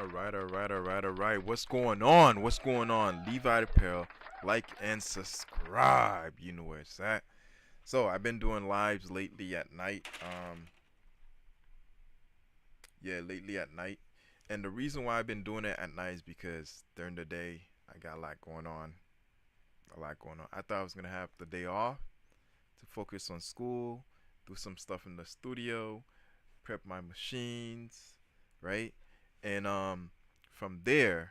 All right. What's going on? What's going on? Levi Apparel, like and subscribe. You know where it's at. So I've been doing lives lately at night. Yeah, lately at night. And the reason why I've been doing it at night is because during the day I got a lot going on. A lot going on. I thought I was gonna have the day off to focus on school, do some stuff in the studio, prep my machines, right? And from there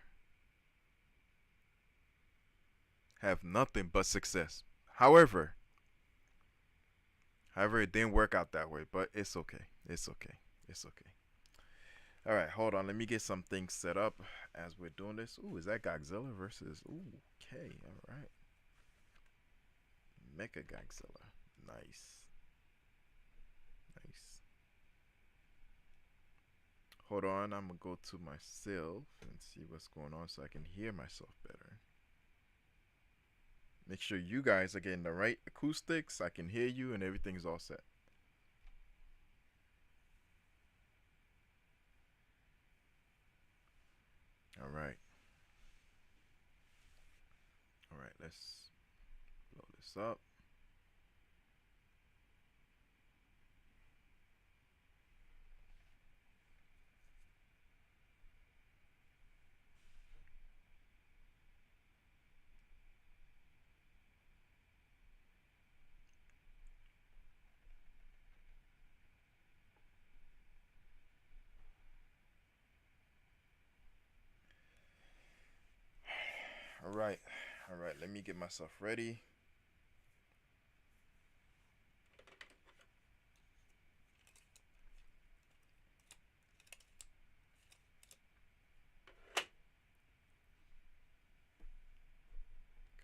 have nothing but success. However, however, it didn't work out that way, but it's okay. It's okay. It's okay. All right, hold on. Let me get some things set up as we're doing this. Ooh, is that Godzilla versus? Ooh, okay. All right. Mecha Godzilla. Nice. Nice. Hold on. I'm going to go to myself and see what's going on so I can hear myself better. Make sure you guys are getting the right acoustics. I can hear you and everything's all set. All right. All right. Let's blow this up. All right. All right. Let me get myself ready.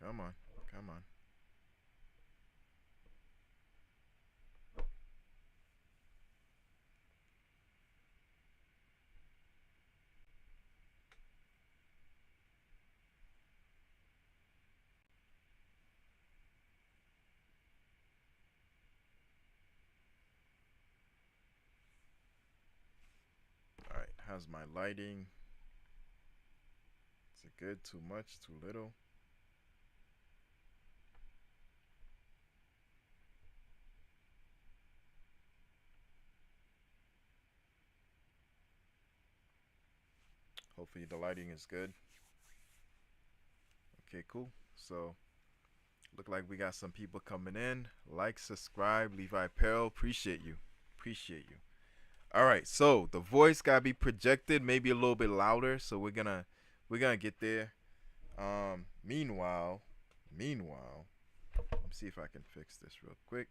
Come on. Come on. All right. How's my lighting? Is it good? Too much? Too little? Hopefully the lighting is good. Okay, cool. So look like we got some people coming in. Like, subscribe, Levi Apparel. Appreciate you. Appreciate you. All right, so the voice gotta be projected, maybe a little bit louder. So we're gonna get there. Meanwhile, let me see if I can fix this real quick.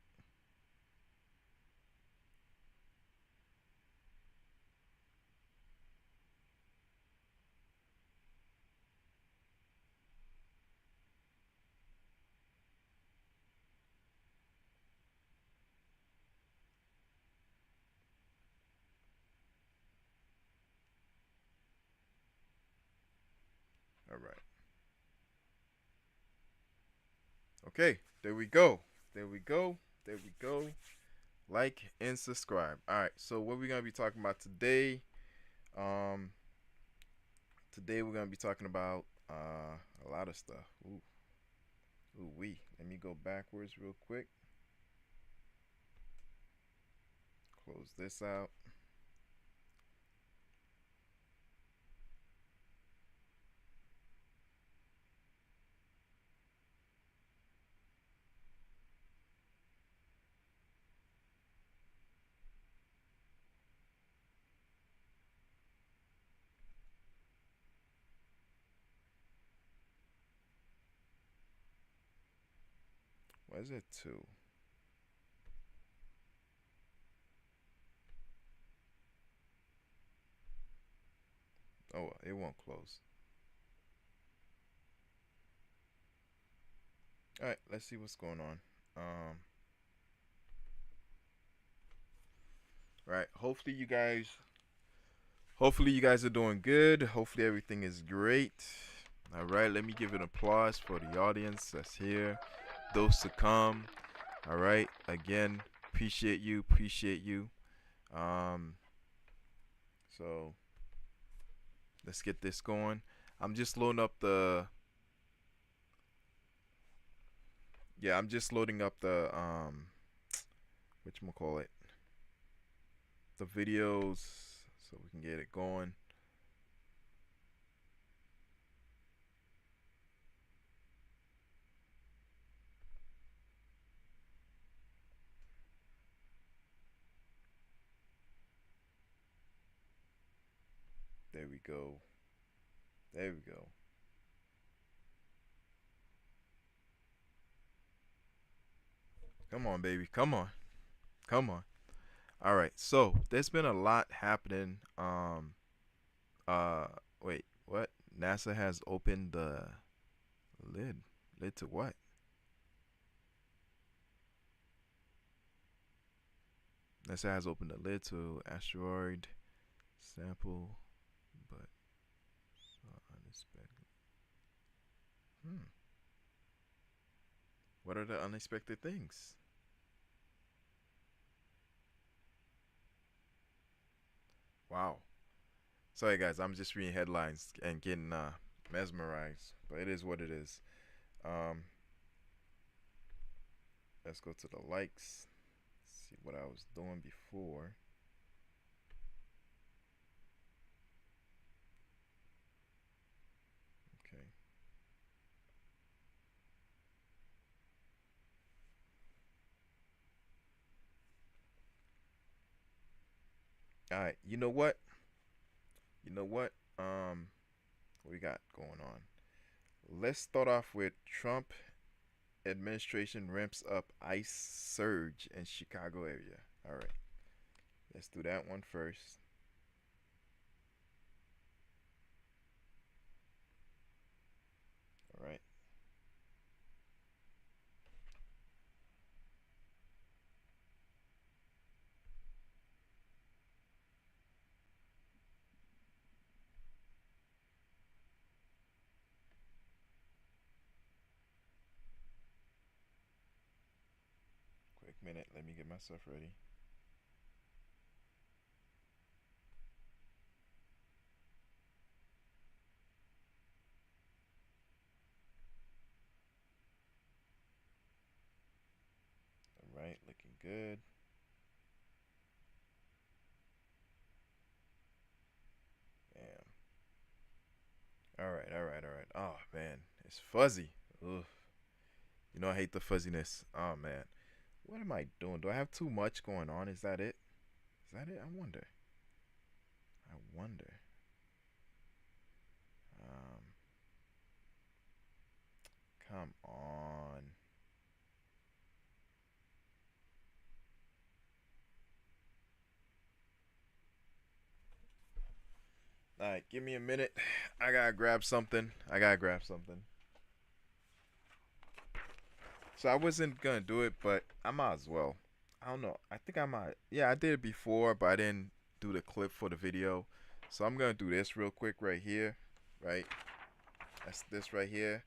All right. Okay, there we go. There we go. There we go. Like and subscribe. All right. So what we're gonna be talking about today? Um, Today we're gonna be talking about a lot of stuff. Ooh, Let me go backwards real quick. Close this out. Why is it two? Oh, it won't close. All right, let's see what's going on. Right. Hopefully you guys are doing good. Hopefully everything is great. All right, let me give an applause for the audience that's here, those to come. All right, again, appreciate you, appreciate you. Um, so Let's get this going. I'm just loading up the I'm just loading up the whatchamacallit, the videos so we can get it going. There we go. There we go. Come on, baby. Come on. Come on. All right. So there's been a lot happening. Uh. Wait. What? NASA has opened the lid. Lid to what? NASA has opened the lid to asteroid sample, but so unexpected. Hmm. What are the unexpected things? Wow. Sorry, guys. I'm just reading headlines and getting mesmerized, but it is what it is. Um. Let's go to the likes. See what I was doing before. Okay. All right. You know what? You know what? What we got going on? Let's start off with Trump administration ramps up ICE surge in Chicago area. All right. Let's do that one first. All right. Quick minute. Let me get myself ready. All right. Looking good. Damn. All right. All right. All right. Oh man, it's fuzzy. Ugh. You know I hate the fuzziness. Oh man. What am I doing? Do I have too much going on? Is that it? Is that it? I wonder. I wonder. Um, come on. All right, give me a minute. I gotta grab something. I gotta grab something. So I wasn't gonna do it, but I might as well. I don't know. I think I might. Yeah, I did it before, but I didn't do the clip for the video. So I'm gonna do this real quick right here. Right. That's this right here.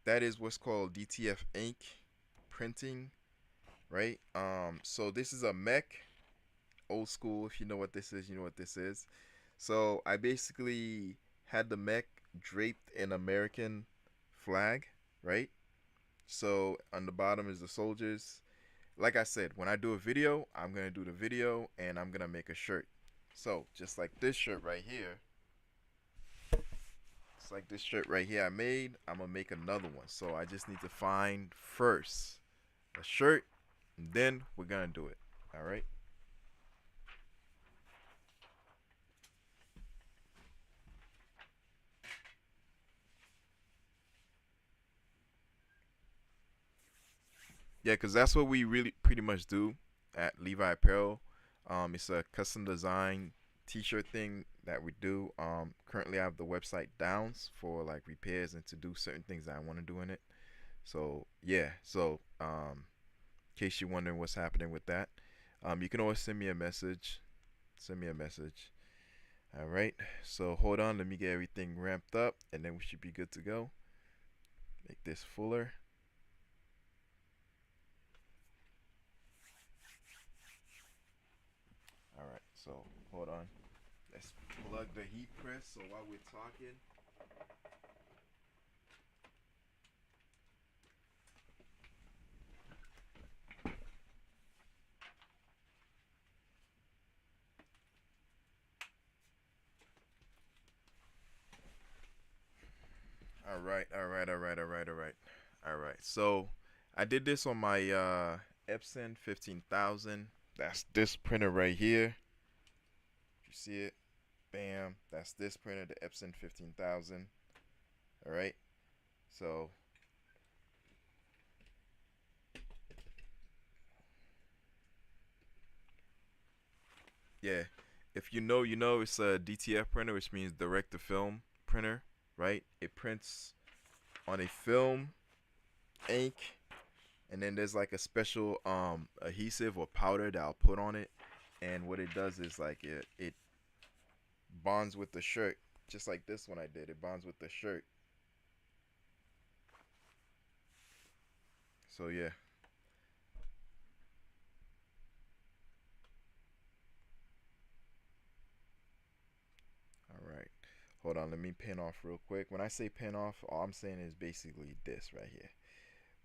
That is what's called DTF ink printing. Right. So this is a mech, old school. If you know what this is, you know what this is. So I basically had the mech draped in American flag, right? So on the bottom is the soldiers. Like I said, when I do a video, I'm gonna do the video and I'm gonna make a shirt. So just like this shirt right here, it's like this shirt right here I made. I'm gonna make another one. So I just need to find first a shirt, and then we're gonna do it. All right. Yeah, because that's what we really pretty much do at Levi Apparel. It's a custom design t-shirt thing that we do. Currently, I have the website down for like repairs and to do certain things that I want to do in it. So yeah, so in case you're wondering what's happening with that, you can always send me a message. Send me a message. All right. So hold on, let me get everything ramped up, and then we should be good to go. Make this fuller. All right. So hold on. Let's plug the heat. press, so while we're talking, all right, all right, all right, all right, all right, all right. So I did this on my Epson 15,000. That's this printer right here. You see it? Bam. That's this printer, the Epson 15,000. All right. So yeah, if you know, you know. It's a DTF printer, which means direct to film printer, right? It prints on a film, ink, and then there's like a special adhesive or powder that I'll put on it, and what it does is like it bonds with the shirt, just like this one I did. It bonds with the shirt. So yeah. All right. Hold on, let me pin off real quick. When I say pin off, all I'm saying is basically this right here.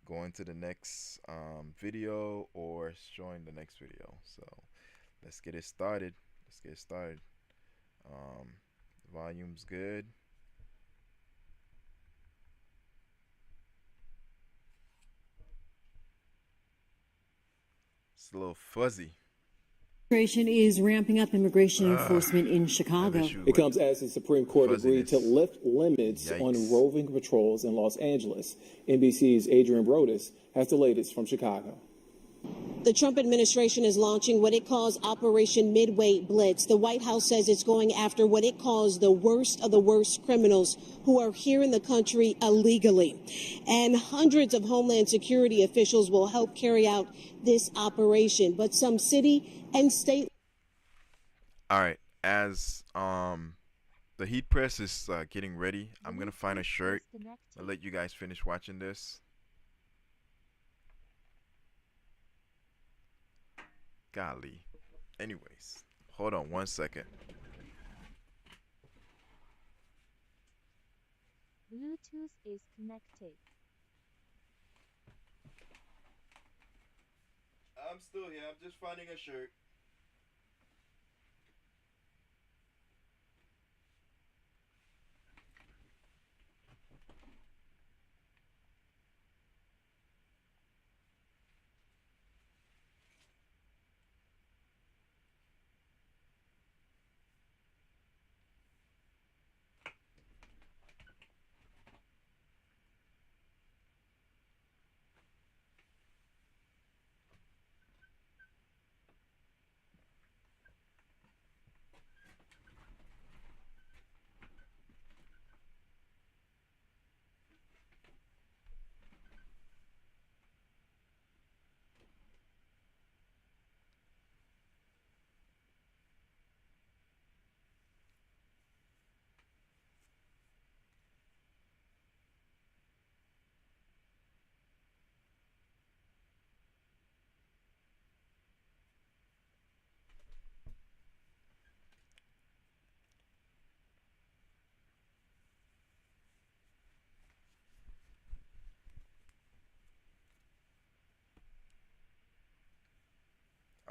Going to the next video or showing the next video. So let's get it started. Let's get it started. Volume's good. It's a little fuzzy. Administration is ramping up immigration enforcement in Chicago. It comes as the Supreme Court agreed to lift limits on roving patrols in Los Angeles. NBC's Adrian Brodus has the latest from Chicago. The Trump administration is launching what it calls Operation Midway Blitz. The White House says it's going after what it calls the worst of the worst criminals who are here in the country illegally. And hundreds of Homeland Security officials will help carry out this operation. But some city and state. All right. As the heat press is getting ready, I'm going to find a shirt. I'll let you guys finish watching this. Golly. Anyways, hold on one second. Bluetooth is connected. I'm still here. I'm just finding a shirt.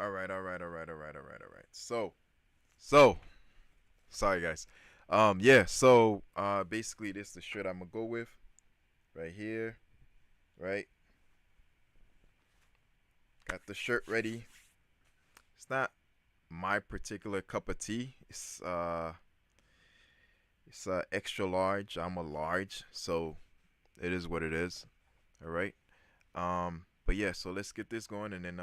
All right, all right, all right, all right, all right, all right. So, sorry guys. Yeah. So, basically, this is the shirt I'm gonna go with, right here, right. Got the shirt ready. It's not my particular cup of tea. It's extra large. I'm a large, so it is what it is. All right. But yeah. So let's get this going, and then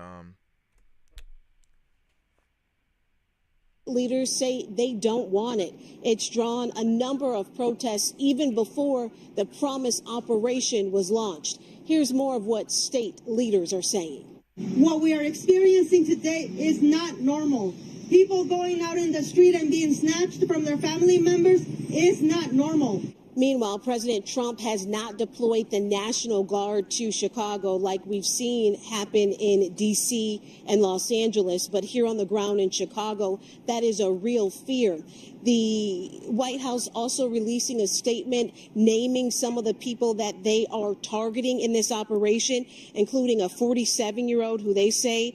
Leaders say they don't want it. It's drawn a number of protests even before the Promise operation was launched. Here's more of what state leaders are saying. What we are experiencing today is not normal. People going out in the street and being snatched from their family members is not normal. Meanwhile, President Trump has not deployed the National Guard to Chicago like we've seen happen in D.C. and Los Angeles. But here on the ground in Chicago, that is a real fear. The White House also releasing a statement naming some of the people that they are targeting in this operation, including a 47-year-old who they say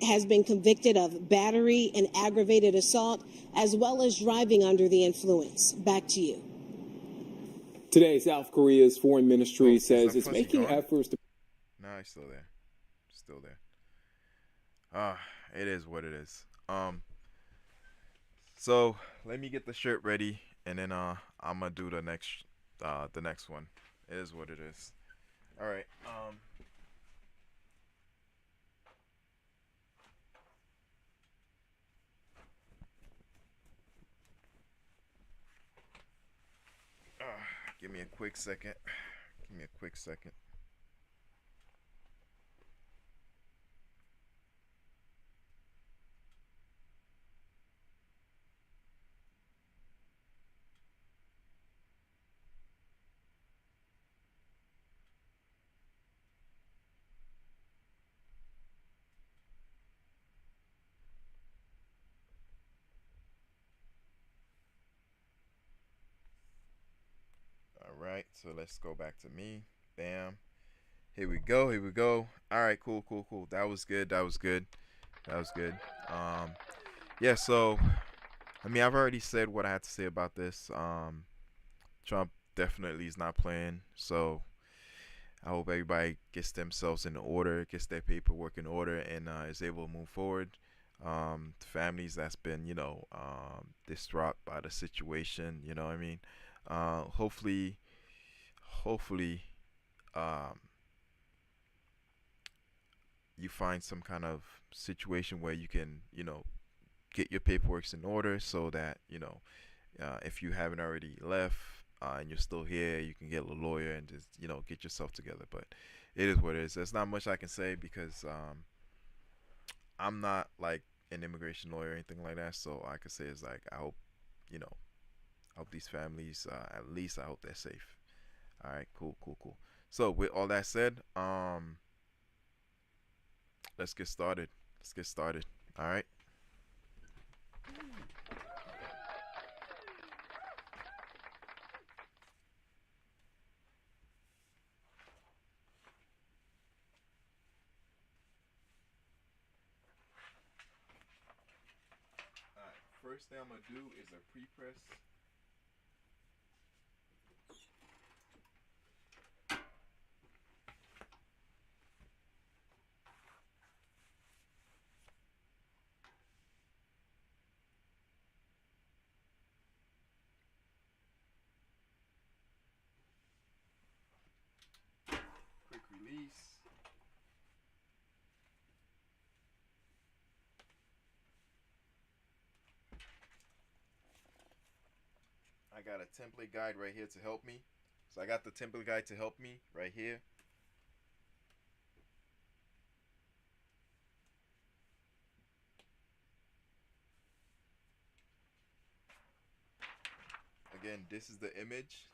has been convicted of battery and aggravated assault, as well as driving under the influence. Back to you. Today, South Korea's foreign ministry says it's making efforts to... No, he's still there. Still there. It is what it is. So let me get the shirt ready, and then I'm gonna do the next one. It is what it is. All right. Give me a quick second. Give me a quick second. Alright, so let's go back to me. Bam. Here we go. Here we go. Alright, cool. That was good. Yeah, so I mean, I've already said what I had to say about this. Trump definitely is not playing, so I hope everybody gets themselves in order, gets their paperwork in order, and is able to move forward. The families that's been, distraught by the situation, you know what I mean? Hopefully, you find some kind of situation where you can, get your paperwork in order, so that, if you haven't already left and you're still here, you can get a lawyer and just, get yourself together. But it is what it is. There's not much I can say because I'm not like an immigration lawyer or anything like that. So all I can say is, like, I hope, I hope these families, at least I hope they're safe. All right, cool. So with all that said, let's get started. All right. First thing I'm gonna do is a pre-press. Quick release. I got a template guide right here to help me. So I got the template guide to help me right here. Again, this is the image.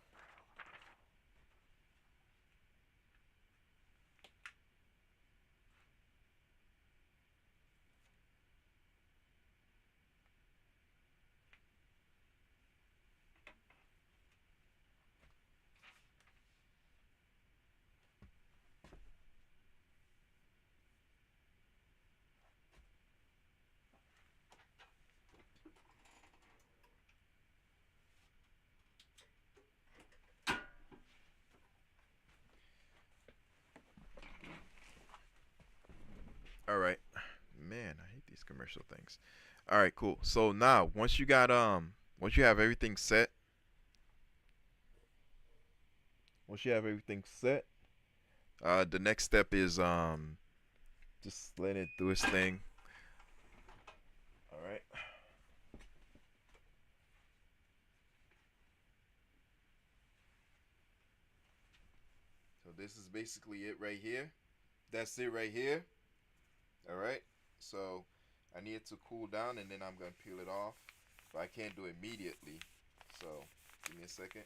All right, man, I hate these commercial things. All right, cool. So now, once you have everything set, the next step is just letting it do its thing. All right. So this is basically it right here. That's it right here. All right. So I need it to cool down, and then I'm gonna peel it off. But I can't do it immediately. So give me a second.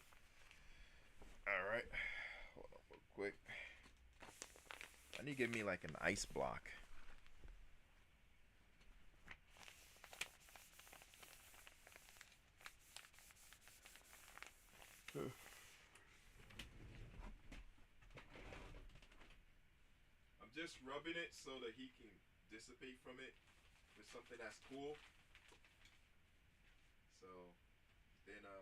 All right. Hold on real quick. I need to get me like an ice block. I'm just rubbing it so the heat can dissipate from it with something that's cool. So then all right.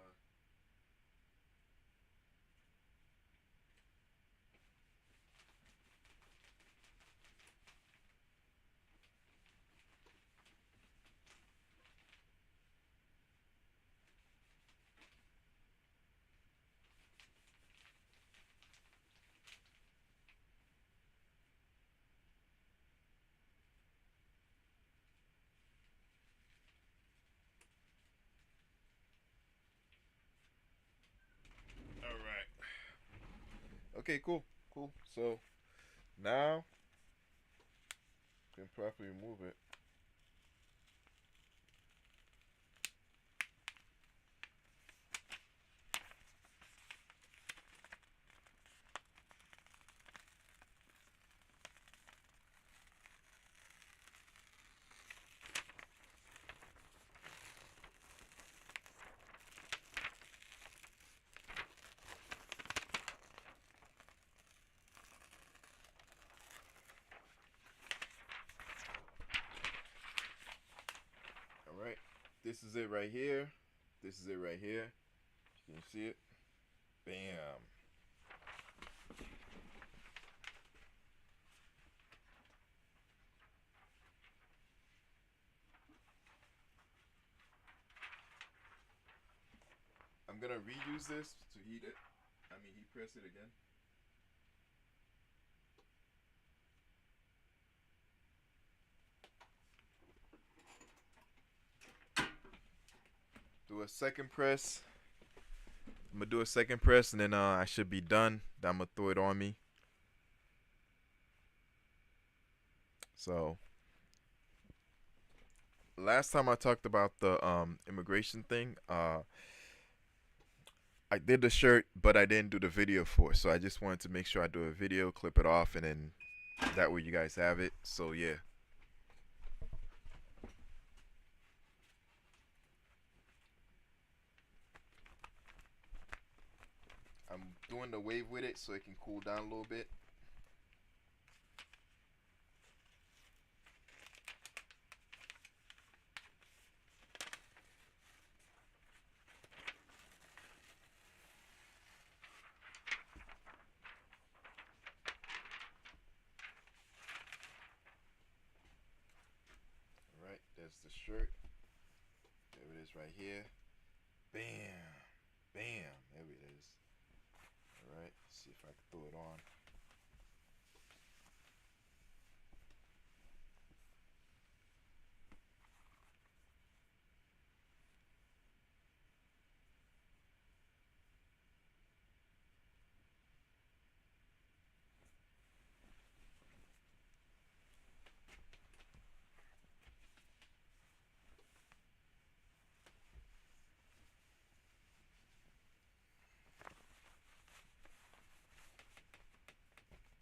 Okay, cool. Cool. So now can properly remove it. All right. This is it right here. This is it right here. Can you see it? Bam. I'm gonna reuse this to heat it. Heat press it again. Do a second press. I'm gonna do a second press and then I should be done. Then I'm gonna throw it on me. So last time I talked about the immigration thing, I did the shirt, but I didn't do the video for it. So I just wanted to make sure I do a video, clip it off, and then that way you guys have it. So yeah. I'm doing the wave with it so it can cool down a little bit. Alright, there's the shirt. There it is right here. Bam. Bam. There it is. Alright, see if I can throw it on.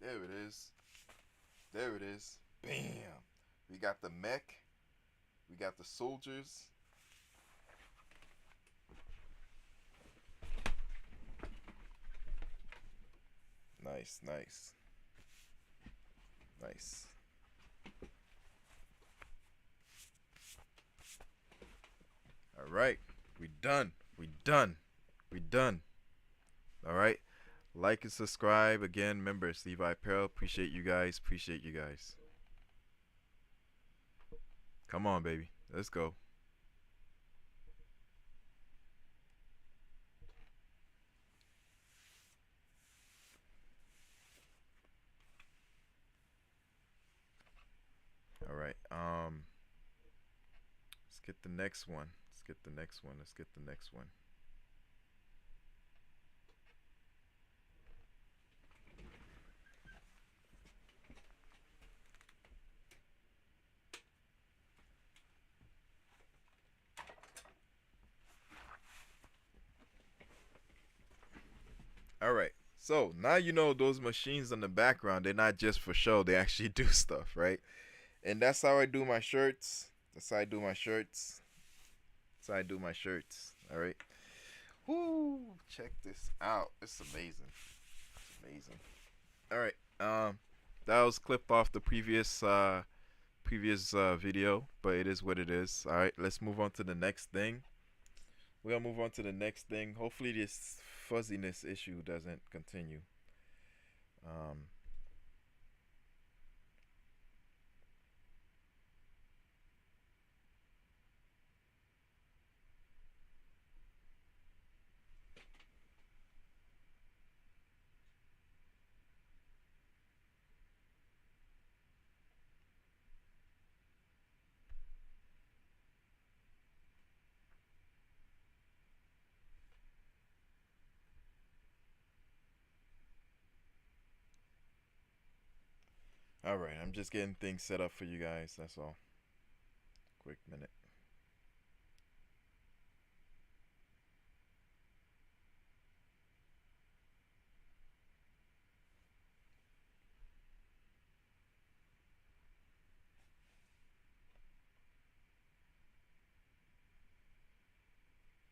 There it is. There it is. Bam. We got the mech. We got the soldiers. Nice, nice. Nice. All right. We done. We done. We done. All right. Like and subscribe. Again, members, Levi Apparel. Appreciate you guys. Appreciate you guys. Come on, baby. Let's go. All right. Let's get the next one. Let's get the next one. Let's get the next one. All right. So now you know those machines in the background, they're not just for show, they actually do stuff, right? And that's how I do my shirts. That's how I do my shirts. That's how I do my shirts. Alright. Whoo, check this out. It's amazing. It's amazing. Alright. That was clipped off the previous video, but it is what it is. Alright, let's move on to the next thing. We're gonna move on to the next thing. Hopefully this fuzziness issue doesn't continue. Alright, I'm just getting things set up for you guys, that's all. Quick minute.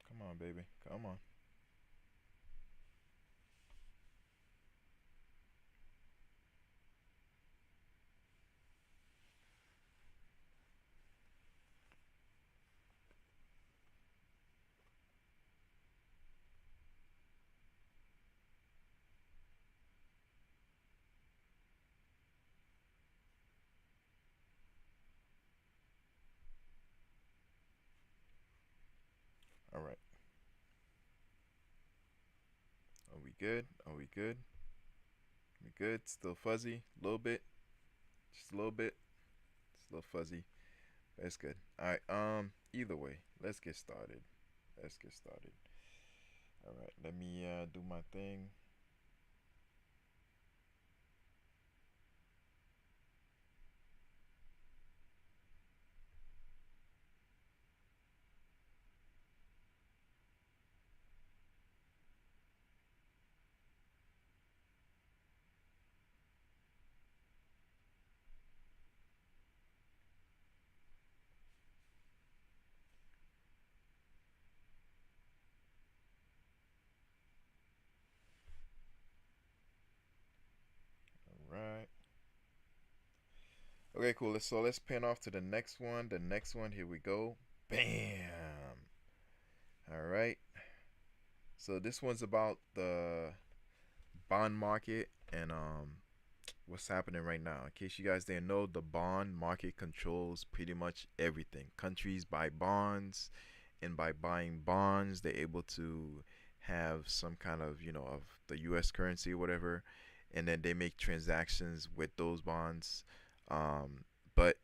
Come on, baby. Come on. Alright. Are we good? Are we good? We good? Still fuzzy? A little bit? Just a little bit? It's a little fuzzy. That's good. Alright, either way, let's get started. Let's get started. Alright, let me do my thing. Alright. Okay, cool. So let's pan off to the next one. The next one, here we go. Bam! Alright. So this one's about the bond market and what's happening right now. In case you guys didn't know, the bond market controls pretty much everything. Countries buy bonds, and by buying bonds, they're able to have some kind of, of the US currency or whatever, and then they make transactions with those bonds. But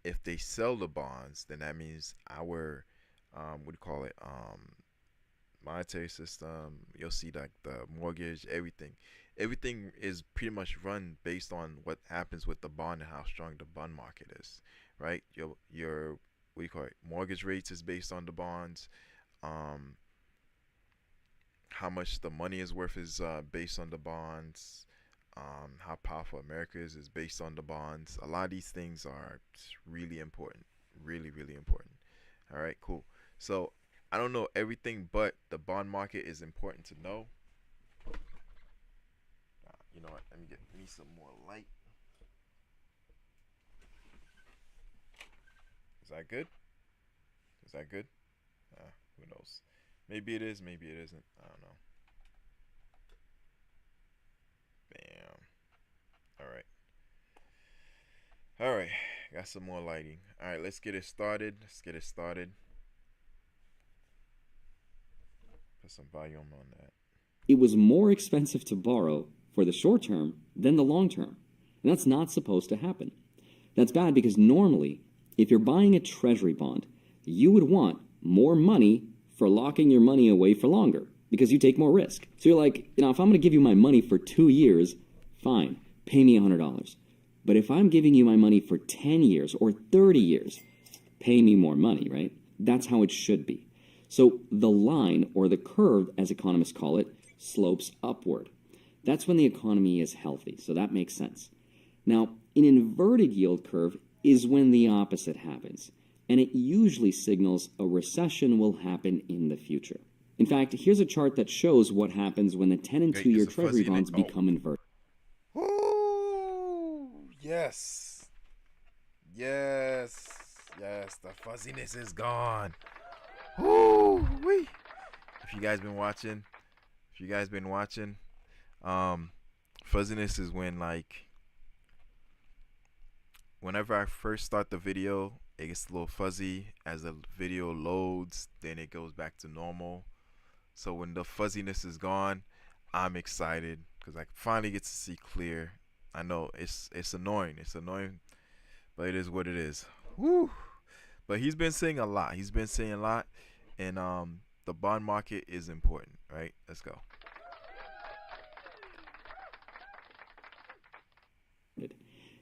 if they sell the bonds, then that means our what do you call it? Monetary system, you'll see like the mortgage, everything is pretty much run based on what happens with the bond and how strong the bond market is, right? Your what do you call it, mortgage rates is based on the bonds. How much the money is worth is based on the bonds. How powerful America is based on the bonds. A lot of these things are really important, really important. All right, cool. So I don't know everything, but the bond market is important to know. You know what? Let me get me some more light. Is that good? Is that good? Who knows? Maybe it is, maybe it isn't. I don't know. Bam. Alright. Alright. Got some more lighting. Alright, let's get it started. Let's get it started. Put some volume on that. It was more expensive to borrow for the short term than the long term. And that's not supposed to happen. That's bad because normally, if you're buying a treasury bond, you would want more money for locking your money away for longer because you take more risk. So you're like, if I'm going to give you my money for 2 years, fine, pay me $100. But if I'm giving you my money for 10 years or 30 years, pay me more money, right? That's how it should be. So the line, or the curve, as economists call it, slopes upward. That's when the economy is healthy, so that makes sense. Now, an inverted yield curve is when the opposite happens, and it usually signals a recession will happen in the future. In fact, here's a chart that shows what happens when the 10 and 2-year Treasury bonds become inverted. Ooh, yes. Yes. Yes, the fuzziness is gone. Ooh, wee. If you guys been watching, fuzziness is when, like, whenever I first start the video, it gets a little fuzzy. As the video loads, then it goes back to normal. So when the fuzziness is gone, I'm excited because I finally get to see clear. I know it's annoying. It's annoying, but it is what it is. Woo. But he's been saying a lot. And the bond market is important, right? Let's go.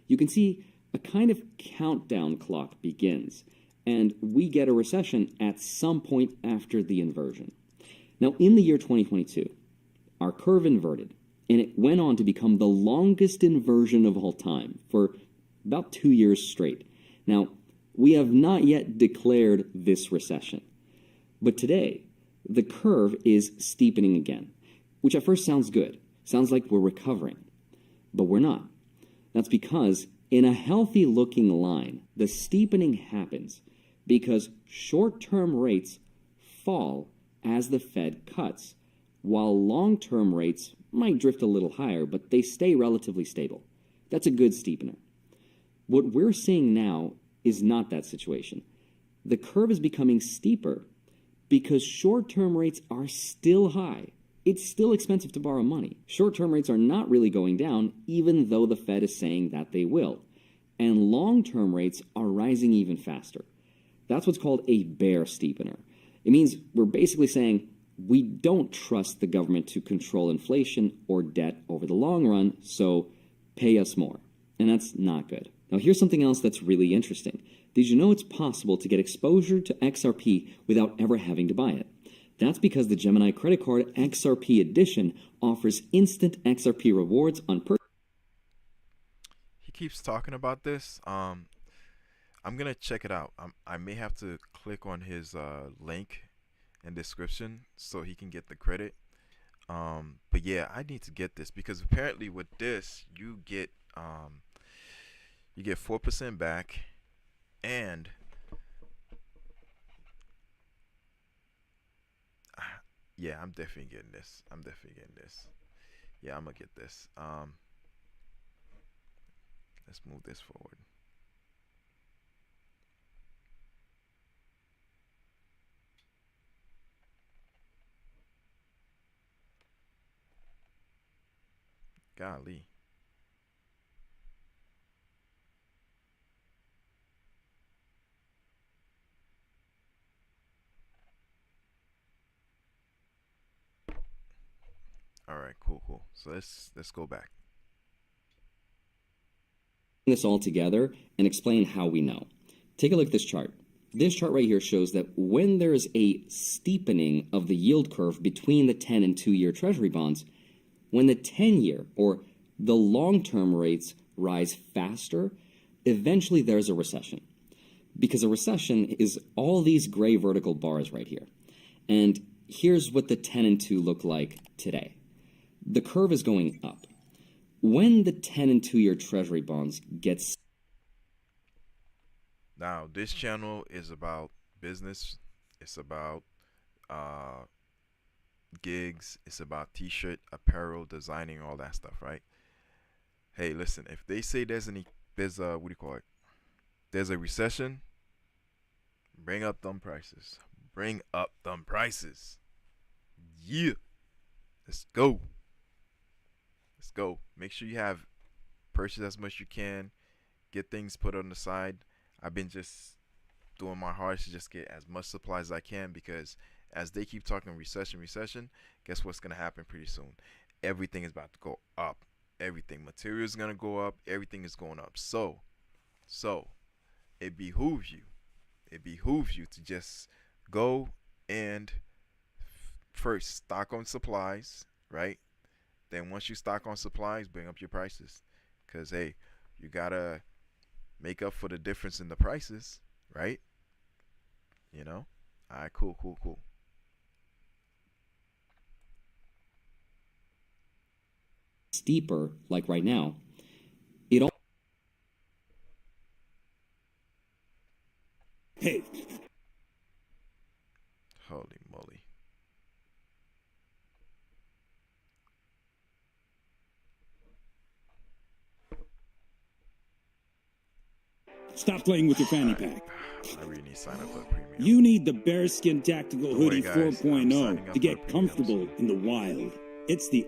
You can see a kind of countdown clock begins, and we get a recession at some point after the inversion. Now, in the year 2022, our curve inverted, and it went on to become the longest inversion of all time for about 2 years straight. Now, we have not yet declared this recession, but today, the curve is steepening again, which at first sounds good. Sounds like we're recovering, but we're not. That's because in a healthy-looking line, the steepening happens because short-term rates fall as the Fed cuts, while long-term rates might drift a little higher, but they stay relatively stable. That's a good steepener. What we're seeing now is not that situation. The curve is becoming steeper because short-term rates are still high. It's still expensive to borrow money. Short-term rates are not really going down, even though the Fed is saying that they will. And long-term rates are rising even faster. That's what's called a bear steepener. It means we're basically saying we don't trust the government to control inflation or debt over the long run, so pay us more. And that's not good. Now, here's something else that's really interesting. Did you know it's possible to get exposure to XRP without ever having to buy it? That's because the Gemini credit card XRP edition offers instant XRP rewards on purchase. He keeps talking about this. I'm gonna check it out. I may have to click on his link in description so he can get the credit. But yeah, I need to get this because apparently with this you get 4% back, and yeah, I'm definitely getting this. Yeah, I'm gonna get this. Let's move this forward. Golly. All right, cool. So let's go back. This all together and explain how we know. Take a look at this chart. This chart right here shows that when there's a steepening of the yield curve between the 10 and 2-year Treasury bonds, when the 10-year or the long-term rates rise faster, eventually there's a recession. Because a recession is all these gray vertical bars right here. And here's what the 10 and 2 look like today. The curve is going up. When the 10 and 2-year Treasury bonds gets... Now, this channel is about business. It's about gigs. It's about t-shirt, apparel, designing, all that stuff, right? Hey, listen, if they say there's a recession, bring up them prices. Yeah. Let's go. Make sure you have purchase as much as you can. Get things put on the side. I've been just doing my hardest to just get as much supply as I can, because as they keep talking recession, guess what's going to happen pretty soon? Everything is about to go up. Everything. Material is going to go up. Everything is going up. So it behooves you to just go and first stock on supplies, right? Then once you stock on supplies, bring up your prices. Because, hey, you got to make up for the difference in the prices, right? You know? All right, cool, cool, cool. Steeper, like right now, it all. Hey. Holy moly. Stop playing with your fanny pack. I really need to sign up for a premium. You need the Bearskin Tactical Hoodie guys, 4.0 to get comfortable in the wild. It's the...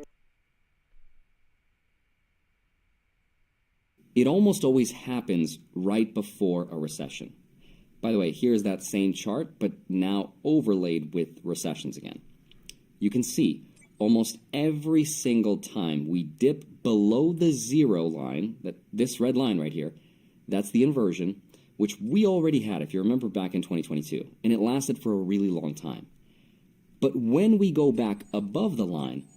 It almost always happens right before a recession. By the way, here's that same chart, but now overlaid with recessions again. You can see almost every single time we dip below the zero line, this red line right here, that's the inversion, which we already had, if you remember, back in 2022, and it lasted for a really long time. But when we go back above the line,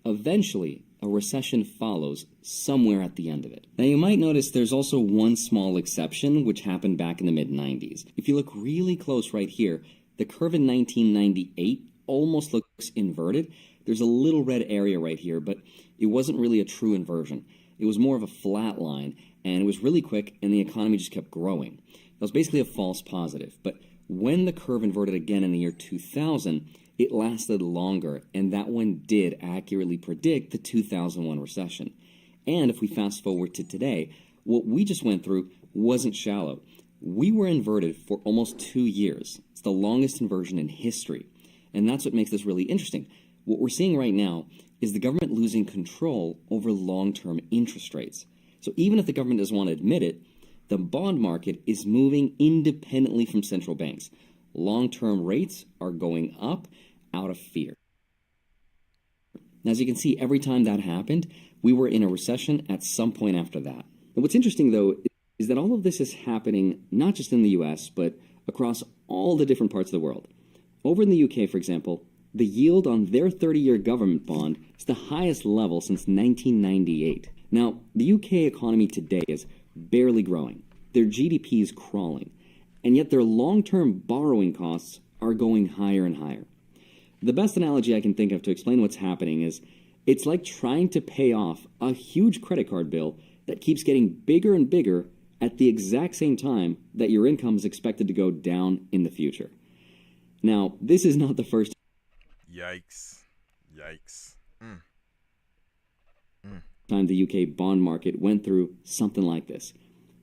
eventually a recession follows somewhere at the end of it. Now you might notice there's also one small exception which happened back in the mid-90s. If you look really close right here, the curve in 1998 almost looks inverted. There's a little red area right here, but it wasn't really a true inversion. It was more of a flat line, and it was really quick, and the economy just kept growing. That was basically a false positive. But when the curve inverted again in the year 2000, it lasted longer, and that one did accurately predict the 2001 recession. And if we fast forward to today, what we just went through wasn't shallow. We were inverted for almost 2 years. It's the longest inversion in history. And that's what makes this really interesting. What we're seeing right now is the government losing control over long-term interest rates. So even if the government doesn't want to admit it, the bond market is moving independently from central banks. Long-term rates are going up out of fear. Now, as you can see, every time that happened, we were in a recession at some point after that. And what's interesting, though, is that all of this is happening not just in the US, but across all the different parts of the world. Over in the UK, for example, the yield on their 30-year government bond is the highest level since 1998. Now, the UK economy today is barely growing. Their GDP is crawling, and yet their long-term borrowing costs are going higher and higher. The best analogy I can think of to explain what's happening is it's like trying to pay off a huge credit card bill that keeps getting bigger and bigger at the exact same time that your income is expected to go down in the future. Now, this is not the first. Yikes. Yikes. Time the UK bond market went through something like this.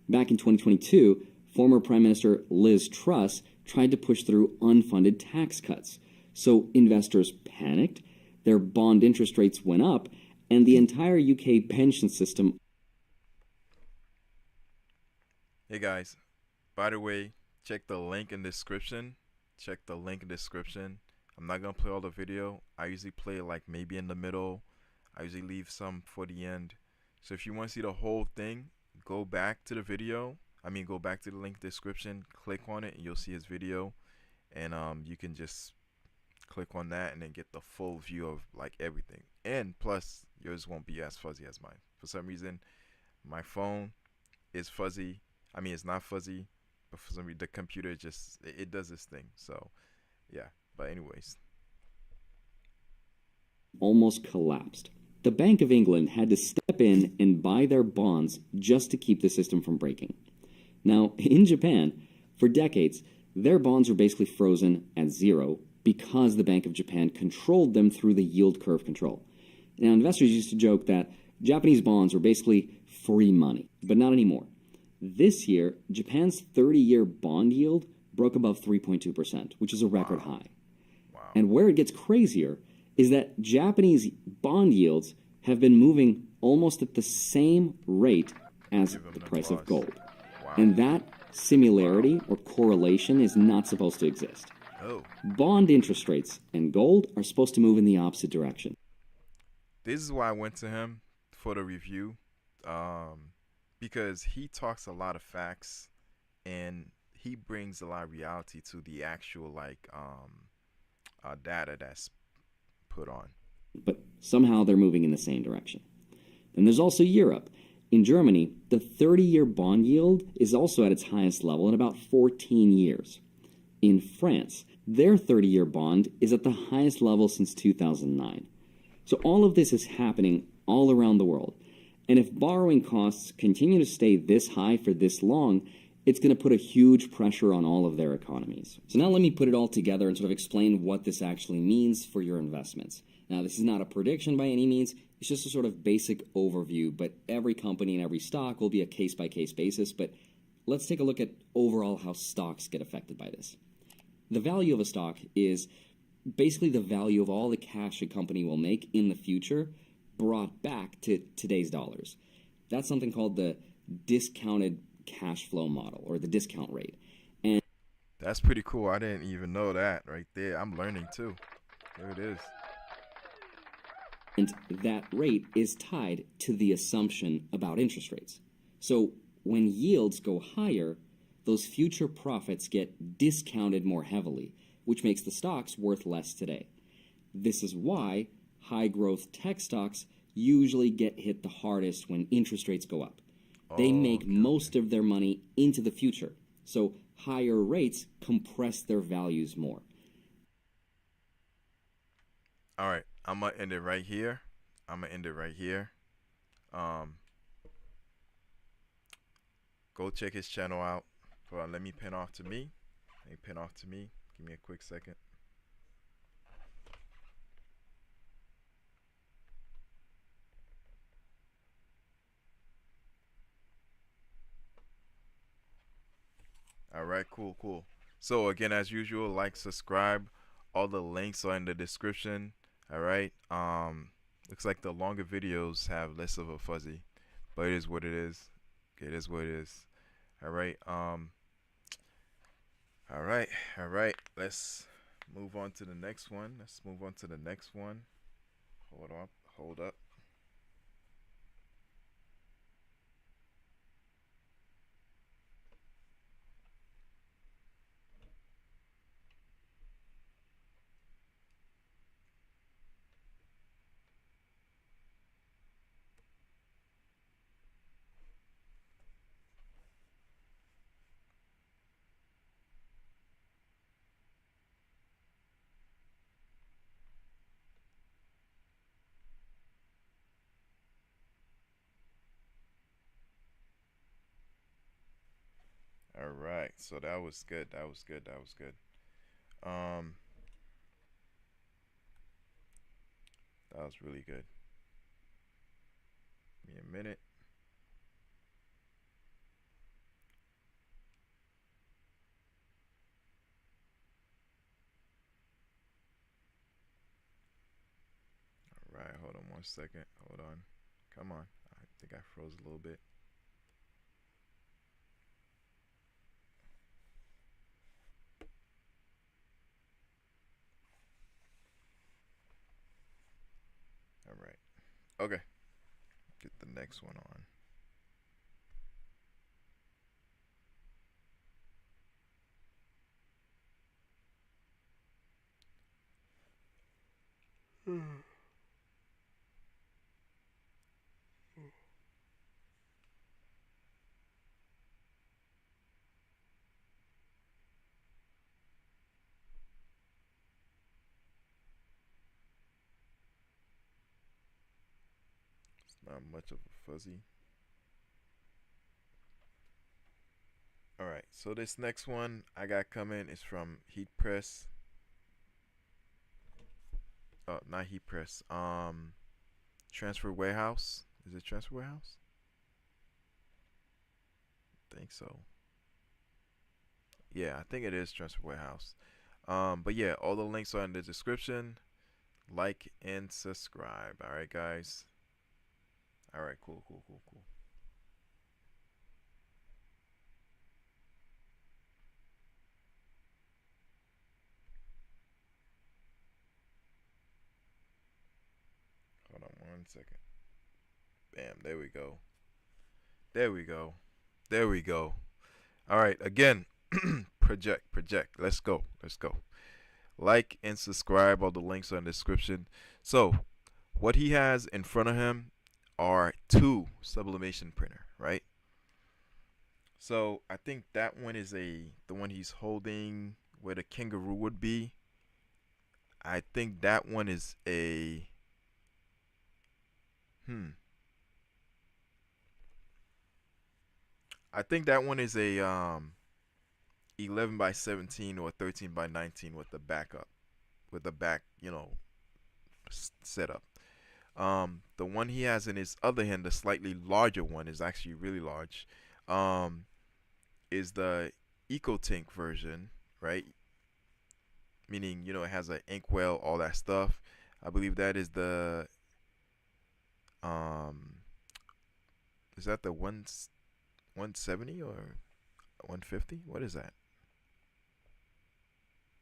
Back in 2022, former Prime Minister Liz Truss tried to push through unfunded tax cuts. So investors panicked, their bond interest rates went up, and the entire UK pension system. Hey guys, by the way, check the link in the description. Check the link in the description. I'm not going to play all the video. I usually play like maybe in the middle. I usually leave some for the end. So if you want to see the whole thing, go back to the video. Go back to the link description, click on it, and you'll see his video. And you can just click on that and then get the full view of like everything. And plus, yours won't be as fuzzy as mine. For some reason, my phone is fuzzy. It's not fuzzy, but for some reason, the computer just, it does this thing. So, yeah. But anyways. Almost collapsed. The Bank of England had to step in and buy their bonds just to keep the system from breaking. Now, in Japan, for decades, their bonds were basically frozen at zero because the Bank of Japan controlled them through the yield curve control. Now, investors used to joke that Japanese bonds were basically free money, but not anymore. This year, Japan's 30-year bond yield broke above 3.2%, which is a record high. Wow. And where it gets crazier is that Japanese bond yields have been moving almost at the same rate as the price of gold. Wow. And that similarity or correlation is not supposed to exist. Oh. Bond interest rates and gold are supposed to move in the opposite direction. This is why I went to him for the review, because he talks a lot of facts and he brings a lot of reality to the actual data that's put on. But Somehow they're moving in the same direction. Then there's also Europe. In Germany, the 30-year bond yield is also at its highest level in about 14 years. In France, their 30-year bond is at the highest level since 2009. So all of this is happening all around the world. And if borrowing costs continue to stay this high for this long, it's going to put a huge pressure on all of their economies. So now let me put it all together and sort of explain what this actually means for your investments. Now, this is not a prediction by any means. It's just a sort of basic overview, but every company and every stock will be a case-by-case basis. But let's take a look at overall how stocks get affected by this. The value of a stock is basically the value of all the cash a company will make in the future brought back to today's dollars. That's something called the discounted cash flow model, or the discount rate. And that's pretty cool. I didn't even know that right there. I'm learning too. There it is. And that rate is tied to the assumption about interest rates. So when yields go higher, those future profits get discounted more heavily, which makes the stocks worth less today. This is why high-growth tech stocks usually get hit the hardest when interest rates go up. They make most of their money into the future, so higher rates compress their values more. All right, I'm gonna end it right here. Go check his channel out. Hold on, let me pin off to me. Give me a quick second. All right, cool. So again, as usual, like, subscribe. All the links are in the description. All right. Looks like the longer videos have less of a fuzzy, but it is what it is. Okay, it is what it is. All right. All right. Let's move on to the next one. Hold up. All right, so that was good. That was really good. Give me a minute. All right, hold on 1 second. Hold on. Come on. I think I froze a little bit. All right. Okay. Get the next one on. It's not much of a fuzzy. All right, so this next one I got coming is from Heat Press. Oh, not Heat Press. Transfer Warehouse. Is it Transfer Warehouse? I think so. Yeah, I think it is Transfer Warehouse. But yeah, all the links are in the description. Like and subscribe. All right, guys. All right, cool. Hold on 1 second. Bam, there we go. All right, again, project. Let's go. Like and subscribe. All the links are in the description. So, what he has in front of him are two sublimation printer, right? So I think that one is the one he's holding where the kangaroo would be. I think that one is a I think that one is a 11 by 17 or 13 by 19 with the backup, with the back, setup. The one he has in his other hand, the slightly larger one, is actually really large. Is the EcoTank version, right? Meaning, it has an inkwell, all that stuff. I believe that is the is that the 170 or 150? What is that?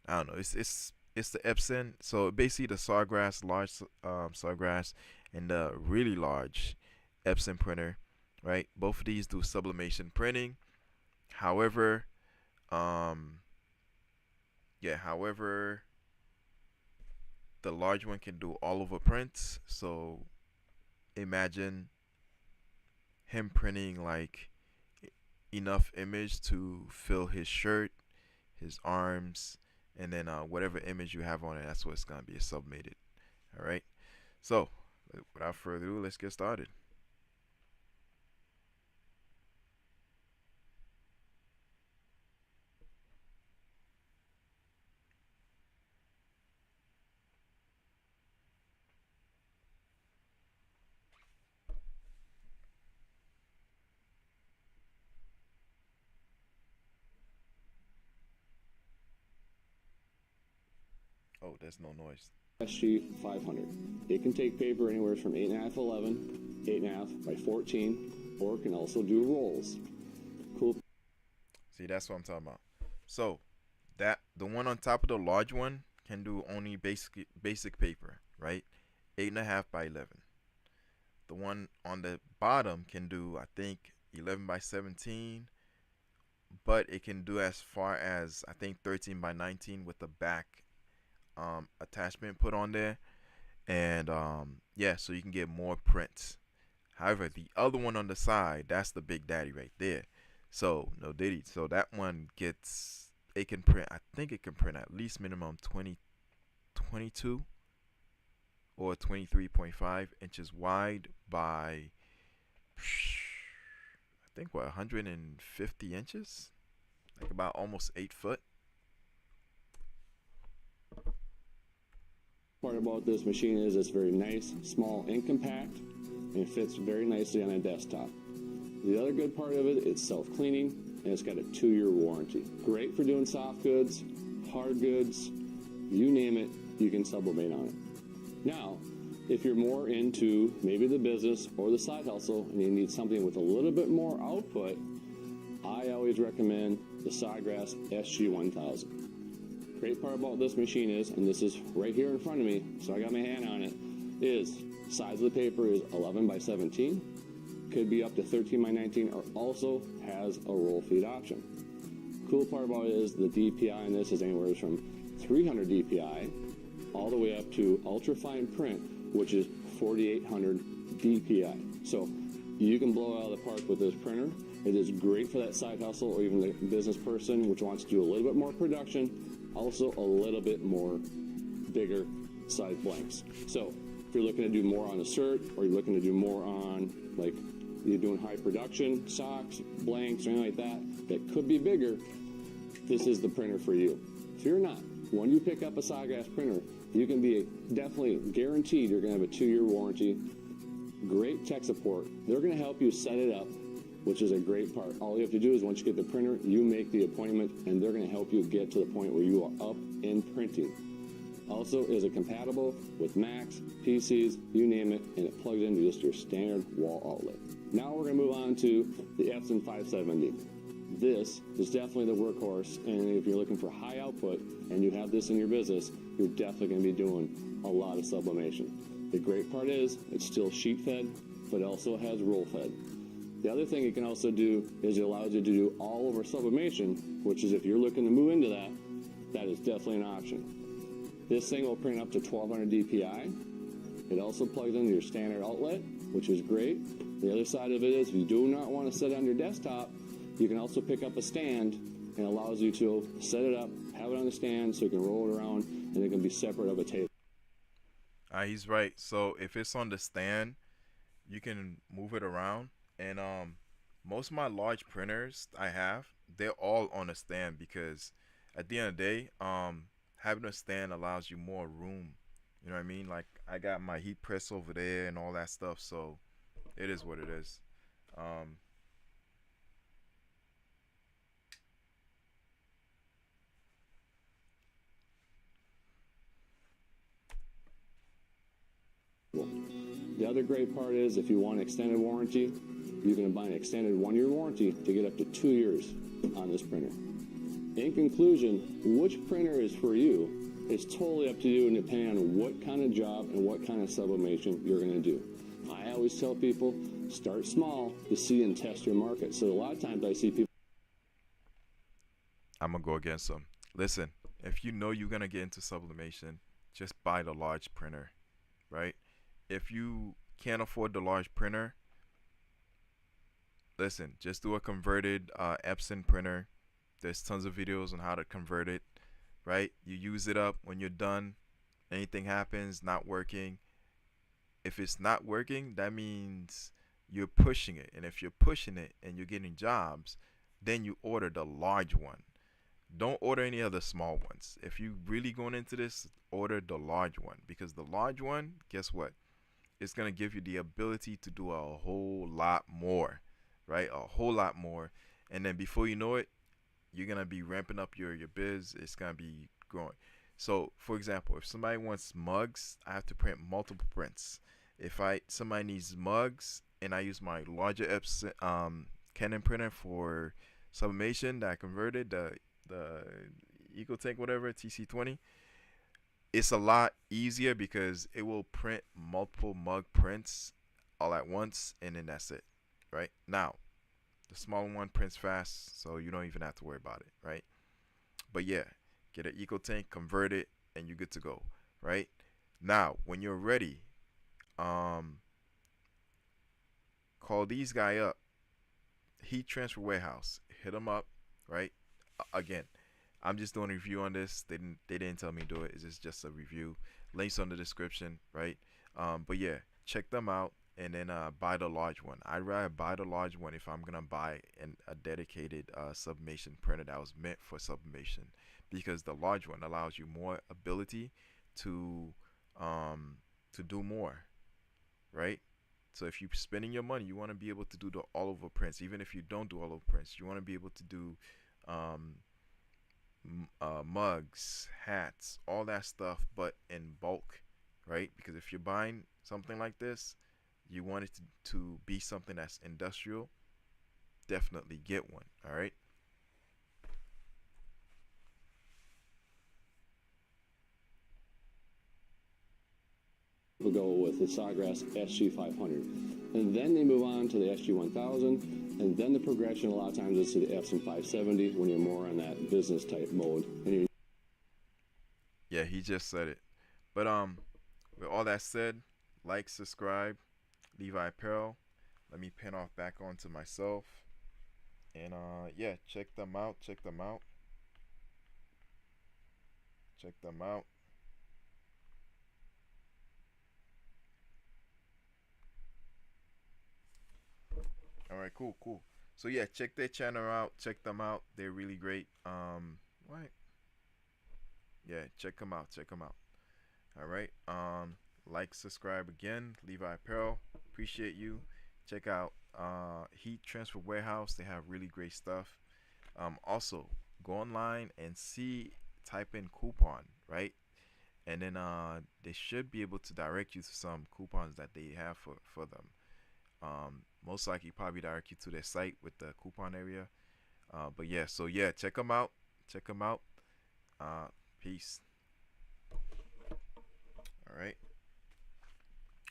I don't know. It's the Epson. So basically the Sawgrass, large Sawgrass, and the really large Epson printer, right? Both of these do sublimation printing. However, however, the large one can do all over prints. So imagine him printing like enough image to fill his shirt, his arms, and then whatever image you have on it, that's what it's gonna be, sublimated. All right. So without further ado, let's get started. Oh, there's no noise. SG500. It can take paper anywhere from 8.5 11, 8.5 by 14, or it can also do rolls. Cool. See, that's what I'm talking about. So that the one on top of the large one can do only basic paper, right? 8.5 by 11. The one on the bottom can do, I think, 11 by 17, but it can do as far as, I think, 13 by 19 with the back attachment put on there. And so you can get more prints. However, the other one on the side, that's the big daddy right there. So no diddy. So that one it can print, I think it can print at least minimum 22 or 23.5 inches wide by, I think, 150 inches, like about almost 8 foot. Part about this machine is it's very nice, small, and compact, and it fits very nicely on a desktop. The other good part of it, it's self-cleaning, and it's got a 2-year warranty. Great for doing soft goods, hard goods, you name it, you can sublimate on it. Now, if you're more into maybe the business or the side hustle and you need something with a little bit more output, I always recommend the Sawgrass SG1000. Great part about this machine is, and this is right here in front of me, so I got my hand on it, is size of the paper is 11 by 17, could be up to 13 by 19, or also has a roll feed option. Cool part about it is the DPI in this is anywhere from 300 DPI all the way up to ultra fine print, which is 4800 DPI. So you can blow it out of the park with this printer. It is great for that side hustle or even the business person which wants to do a little bit more production, also a little bit more bigger size blanks. So if you're looking to do more on a cert, or you're looking to do more on, like, you're doing high production, socks, blanks, or anything like that, that could be bigger, this is the printer for you. Fear not, when you pick up a Sawgrass printer, you can be definitely guaranteed you're going to have a 2-year warranty, great tech support. They're going to help you set it up, which is a great part. All you have to do is once you get the printer, you make the appointment, and they're going to help you get to the point where you are up and printing. Also, is it compatible with Macs, PCs, you name it, and it plugs into just your standard wall outlet. Now we're going to move on to the Epson 570. This is definitely the workhorse, and if you're looking for high output and you have this in your business, you're definitely going to be doing a lot of sublimation. The great part is it's still sheet fed, but also has roll fed. The other thing it can also do is it allows you to do all over sublimation, which is if you're looking to move into that, that is definitely an option. This thing will print up to 1200 DPI, It also plugs into your standard outlet, which is great. The other side of it is if you do not want to set it on your desktop, you can also pick up a stand, and it allows you to set it up, have it on the stand so you can roll it around, and it can be separate of a table. He's right. So if it's on the stand, you can move it around. And most of my large printers I have, they're all on a stand because at the end of the day, having a stand allows you more room. You know what I mean? Like I got my heat press over there and all that stuff. So it is what it is. The other great part is if you want extended warranty, you can buy an extended 1-year warranty to get up to 2 years on this printer. In conclusion, which printer is for you is totally up to you and depending on what kind of job and what kind of sublimation you're going to do. I always tell people, start small to see and test your market. So a lot of times I see people. I'm going to go against them. Listen, if you know you're going to get into sublimation, just buy the large printer, right? If you can't afford the large printer, listen, just do a converted Epson printer. There's tons of videos on how to convert it, right? You use it up. When you're done, anything happens, not working. If it's not working, that means you're pushing it. And if you're pushing it and you're getting jobs, then you order the large one. Don't order any other small ones. If you really going into this, order the large one. Because the large one, guess what? It's going to give you the ability to do a whole lot more, right? A whole lot more. And then before you know it, you're going to be ramping up your biz. It's going to be growing. So, for example, if somebody wants mugs, I have to print multiple prints. If somebody needs mugs and I use my larger Epson, Canon printer for sublimation that I converted, the EcoTank, whatever, TC20, it's a lot easier because it will print multiple mug prints all at once, and then that's it, right? Now, the smaller one prints fast, so you don't even have to worry about it, right? But yeah, get an EcoTank, convert it, and you're good to go, right? Now, when you're ready, call these guys up, Heat Transfer Warehouse, hit them up, right? Again, I'm just doing a review on this. They didn't tell me to do it. It's just a review. Links on the description, right? But yeah, check them out and then buy the large one. I'd rather buy the large one if I'm gonna buy a dedicated sublimation printer that was meant for sublimation, because the large one allows you more ability to do more, right? So if you're spending your money, you want to be able to do the all over prints. Even if you don't do all over prints, you want to be able to do mugs, hats, all that stuff, but in bulk, right? Because if you're buying something like this, you want it to be something that's industrial, definitely get one, all right? We'll go with the Sawgrass SG500. And then they move on to the SG1000. And then the progression a lot of times is to the Epson 570 when you're more on that business type mode. And yeah, he just said it. But with all that said, like, subscribe, Levi Apparel. Let me pin off back onto myself. And yeah, check them out. Check them out. Check them out. All right, cool. So yeah, check their channel out. Check them out. They're really great. What? Yeah, check them out. All right. Like, subscribe again. Levi Apparel. Appreciate you. Check out Heat Transfer Warehouse. They have really great stuff. Also, go online and type in coupon, right? And then they should be able to direct you to some coupons that they have for them. Most likely probably direct you to their site with the coupon area. But yeah, so yeah, check them out. Peace. All right.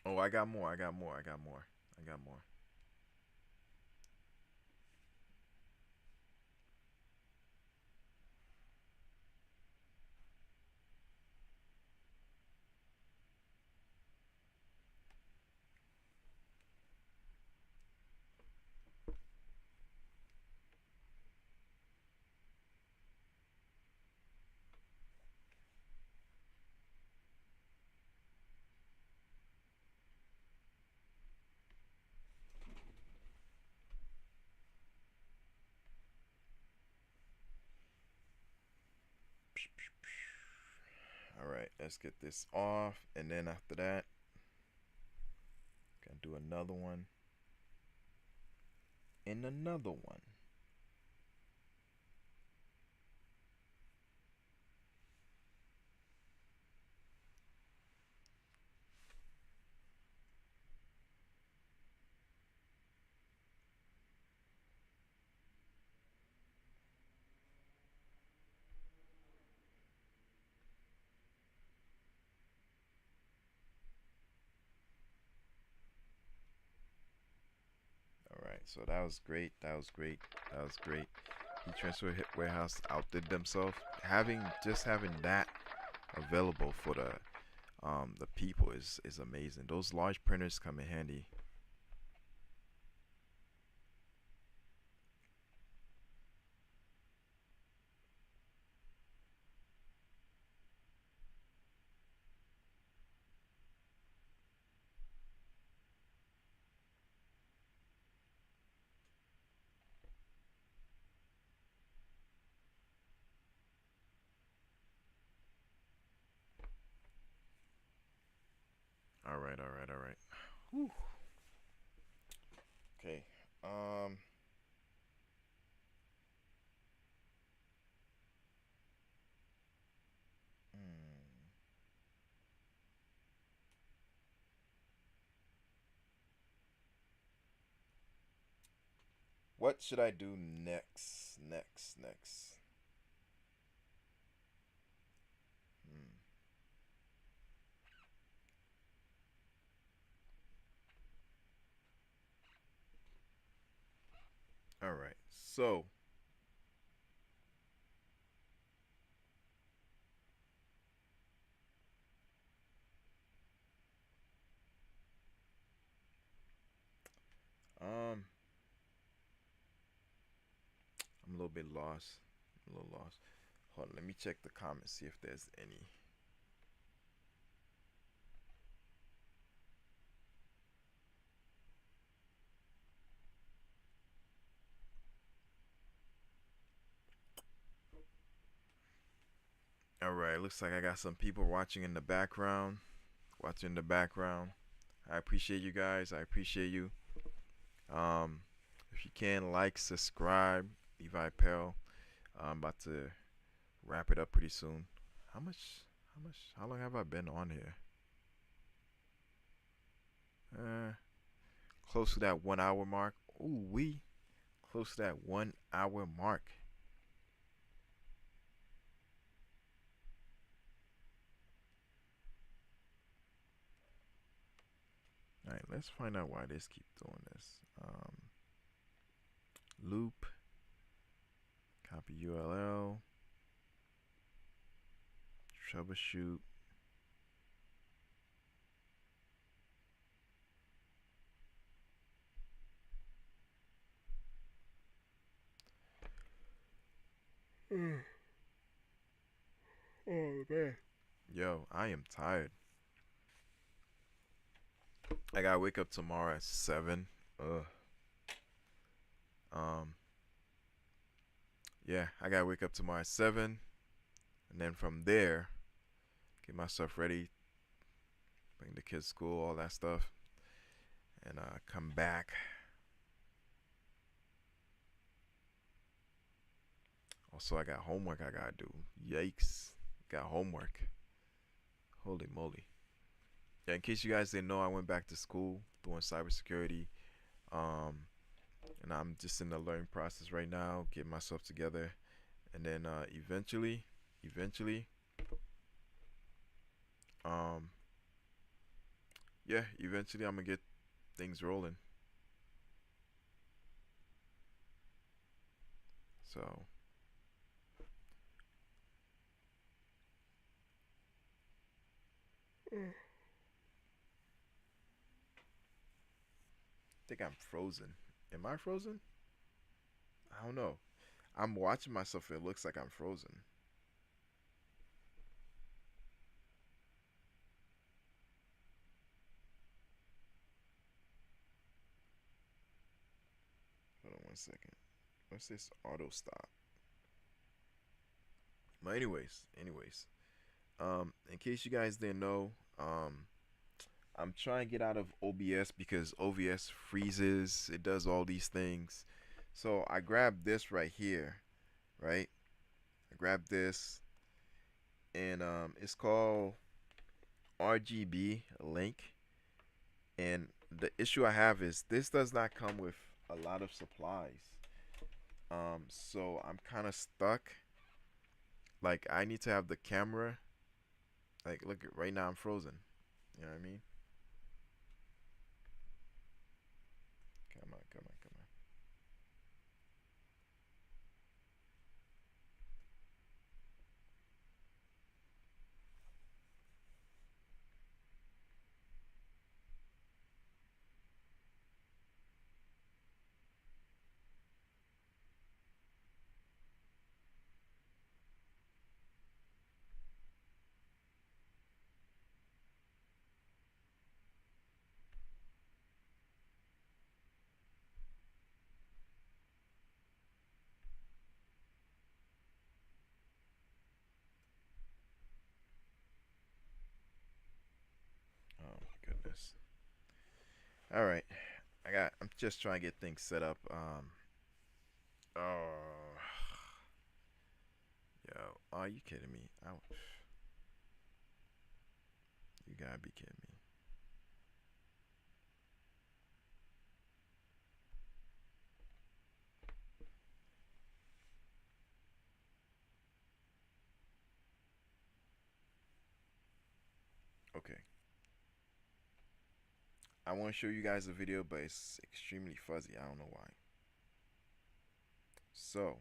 Oh, I got more. Alright, let's get this off, and then after that, gonna do another one and another one. Alright, so that was great. That was great. That was great. The transfer warehouse outdid themselves. Having that available for the people is amazing. Those large printers come in handy. All right, all right, all right. Whew. Okay. What should I do next? Next. All right. So, I'm a little bit lost. Hold on, let me check the comments, see if there's any. All right, looks like I got some people watching in the background. I appreciate you guys. I appreciate you. If you can, like, subscribe, Levi Apparel. I'm about to wrap it up pretty soon. How long have I been on here? Close to that 1 hour mark. Ooh, close to that 1 hour mark. All right, let's find out why this keeps doing this. Loop, copy URL, troubleshoot. Oh man. Yo, I am tired. I gotta wake up tomorrow at 7. Yeah, I gotta wake up tomorrow at 7, and then from there, get myself ready, bring the kids to school, all that stuff, and come back. Also, I got homework I gotta do. Yikes, got homework. Holy moly. Yeah, in case you guys didn't know, I went back to school doing cybersecurity. And I'm just in the learning process right now, getting myself together, and then eventually, yeah, eventually I'm gonna get things rolling. So, I think I'm frozen. Am I frozen? I don't know. I'm watching myself. It looks like I'm frozen. Hold on 1 second. What's this auto stop? But anyways, In case you guys didn't know, I'm trying to get out of OBS because OBS freezes. It does all these things. So I grabbed this right here, right? I grabbed this, and it's called RGB link. And the issue I have is this does not come with a lot of supplies. So I'm kind of stuck. Like, I need to have the camera. Like, look at right now, I'm frozen. You know what I mean? Come on, come on, come on. Oh my goodness. All right, I'm just trying to get things set up. Oh, yo, are you kidding me? You gotta be kidding me. Okay. I want to show you guys a video, but it's extremely fuzzy. I don't know why. So,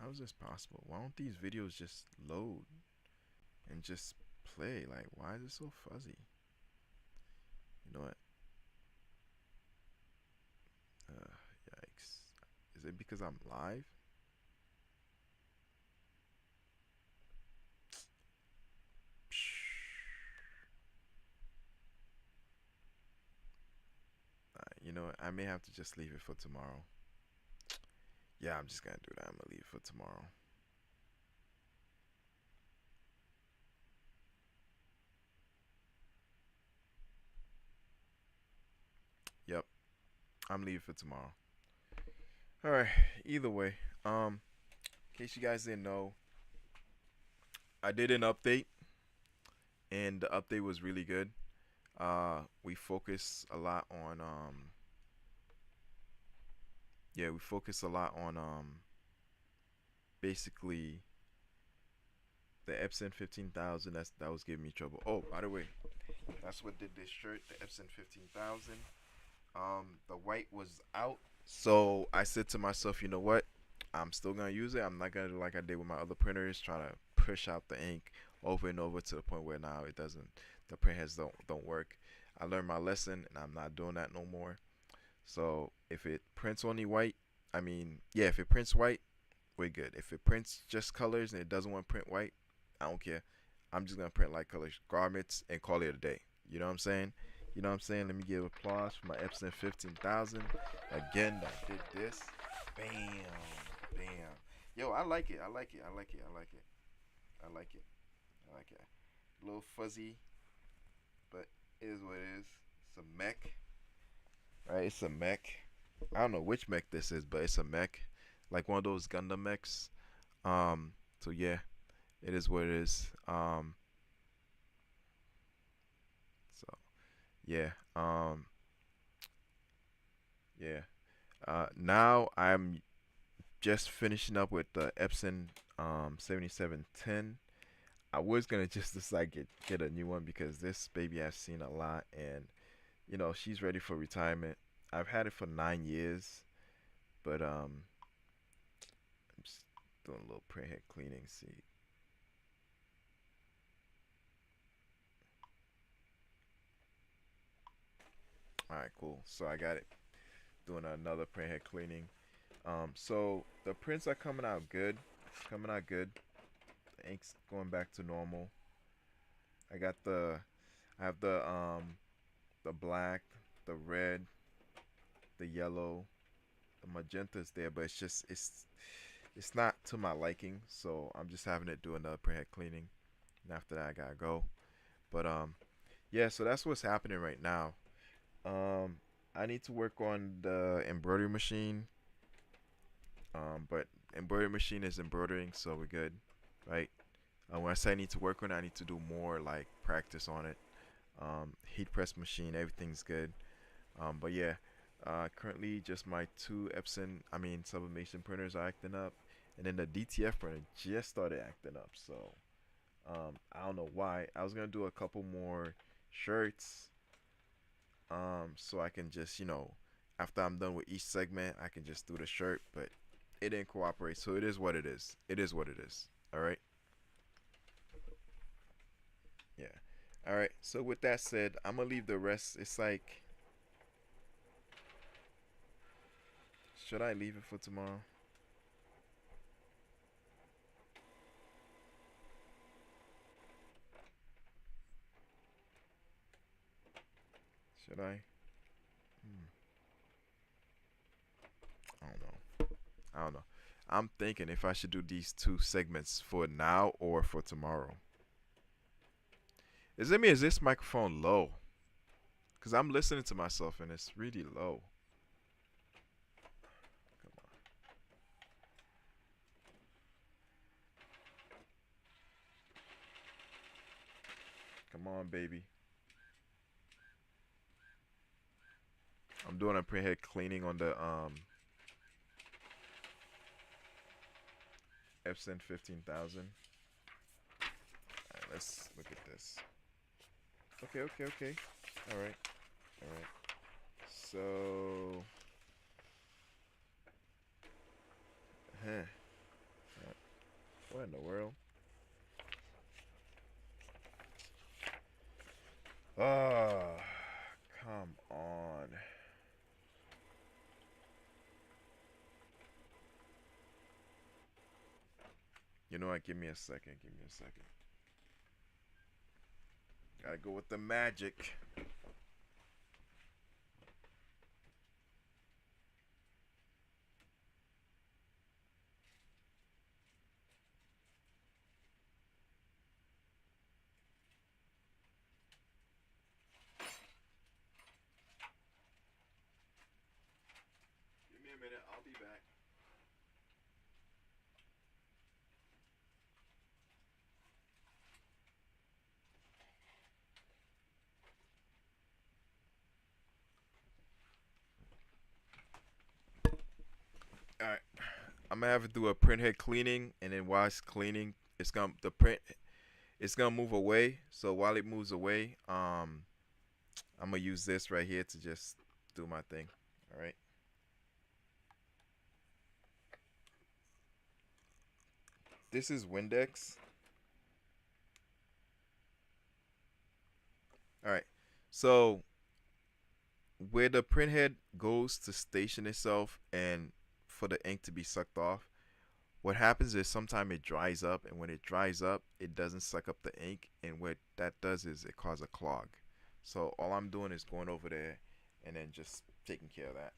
how is this possible? Why don't these videos just load and just play? Like, why is it so fuzzy? You know what? Yikes. Is it because I'm live? You know what? I may have to just leave it for tomorrow. Yeah, I'm just gonna do that. I'm gonna leave it for tomorrow. Yep, I'm leaving for tomorrow. All right. Either way, in case you guys didn't know, I did an update, and the update was really good. We focus a lot on we focus a lot on basically the Epson 15,000. That was giving me trouble. Oh, by the way, that's what did this shirt, the Epson 15,000. The white was out, so I said to myself, you know what? I'm still gonna use it. I'm not gonna do like I did with my other printers, trying to push out the ink over and over to the point where now it doesn't. The print heads don't work. I learned my lesson, and I'm not doing that no more. So if it prints only white, I mean, yeah, if it prints white, we're good. If it prints just colors and it doesn't want to print white, I don't care. I'm just gonna print light colors garments and call it a day. You know what I'm saying? You know what I'm saying? Let me give applause for my Epson 15,000. Again, that did this. Bam, bam. Yo, I like it. I like it. I like it. I like it. I like it. I like it. A little fuzzy, but it is what it is. It's a mech, right? It's a mech. I don't know which mech this is, but it's a mech, like one of those Gundam mechs. So yeah, it is what it is. So yeah, yeah. Now I'm just finishing up with the Epson 7710. I was gonna just decide get a new one because this baby I've seen a lot, and you know she's ready for retirement. I've had it for 9 years, but I'm just doing a little pre-head cleaning. See, all right, cool. So I got it. Doing another pre-head cleaning. So the prints are coming out good. Coming out good. ink's going back to normal. I got I have the black, the red, the yellow, the magenta's there, but it's not to my liking. So I'm just having it do another prehead cleaning, and after that I gotta go. But yeah. So that's what's happening right now. I need to work on the embroidery machine. But embroidery machine is embroidering, so we're good, right? When I say I need to work on it, I need to do more like practice on it. Heat press machine, everything's good. But yeah, currently just my two sublimation printers are acting up, and then the DTF printer just started acting up. So I don't know why. I was gonna do a couple more shirts, so I can just after I'm done with each segment, I can just do the shirt, but it didn't cooperate. So it is what it is. It is what it is. All right. Yeah. All right. So with that said, I'm gonna leave the rest. It's like, should I leave it for tomorrow? Should I? I don't know. I don't know. I'm thinking if I should do these two segments for now or for tomorrow. Is this microphone low? Because I'm listening to myself and it's really low. Come on. Come on, baby. I'm doing a prehead cleaning on the Epson 15,000. Alright, let's look at this. Okay. Alright. So what in the world? Oh, come on. You know what? Give me a second. Gotta go with the magic. Give me a minute. I'll be back. All right. I'm gonna have to do a print head cleaning, and then while it's cleaning, it's gonna move away. So while it moves away, I'm gonna use this right here to just do my thing. All right. This is Windex. All right. So where the print head goes to station itself and for the ink to be sucked off, what happens is sometimes it dries up, and when it dries up, it doesn't suck up the ink, and what that does is it causes a clog. So all I'm doing is going over there and then just taking care of that.